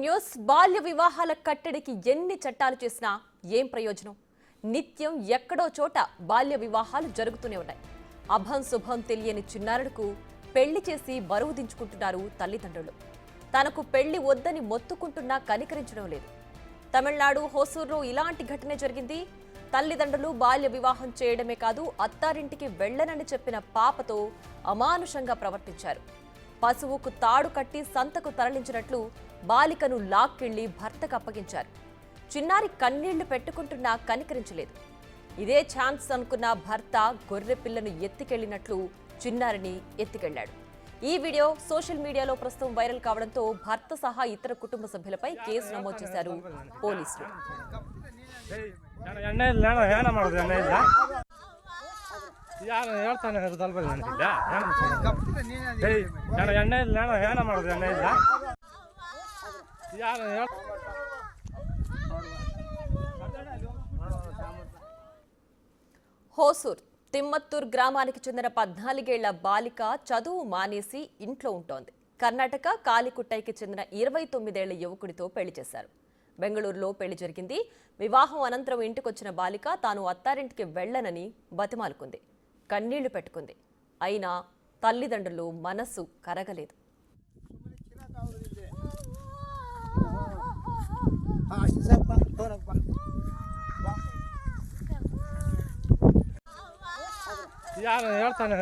News బాల్య వివాహాల కట్టడికి ఎన్ని చట్టాలు చేసినా ఏం ప్రయోజనం? నిత్యం ఎక్కడో చోట బాల్య వివాహాలు జరుగుతూనే ఉన్నాయి. అభం శుభం తెలియని చిన్నారులకు పెళ్లి చేసి బరువు దించుకుంటున్నారు తల్లిదండ్రులు. తనకు పెళ్లి వద్దని మొత్తుకుంటున్నా కనికరించడం లేదు. తమిళనాడు హోసూరులో ఇలాంటి ఘటన జరిగింది. తల్లిదండ్రులు బాల్య వివాహం చేయడమే కాదు, అత్తారింటికి వెళ్లనని చెప్పిన పాపతో అమానుషంగా ప్రవర్తించారు. పశువుకు తాడు కట్టి సంతకు తరలించినట్లు బాలికను లాక్కెళ్లి భర్తకు అప్పగించారు. చిన్నారి కన్నీళ్లు పెట్టుకుంటున్నా కనికరించలేదు. ఇదే ఛాన్స్ అనుకున్న భర్త గొర్రె పిల్లను ఎత్తికెళ్లినట్లు చిన్నారిని ఎత్తికెళ్లాడు. ఈ వీడియో సోషల్ మీడియాలో ప్రస్తుతం వైరల్ కావడంతో భర్త సహా ఇతర కుటుంబ సభ్యులపై కేసు నమోదు చేశారు పోలీసులు. హోసూర్ తిమ్మత్తూర్ గ్రామానికి చెందిన 14 ఏళ్ల బాలిక చదువు మానేసి ఇంట్లో ఉంటోంది. కర్ణాటక కాలికుట్టైకి చెందిన 29 ఏళ్ల యువకుడితో పెళ్లి చేశారు. బెంగళూరులో పెళ్లి జరిగింది. వివాహం అనంతరం ఇంటికొచ్చిన బాలిక తాను అత్తారింటికి వెళ్లనని బతిమాలుకుంది. కన్నీళ్లు పెట్టుకుంది. అయినా తల్లిదండ్రులు మనసు కరగలేదు. ಹೇಳ್ತಾನೆ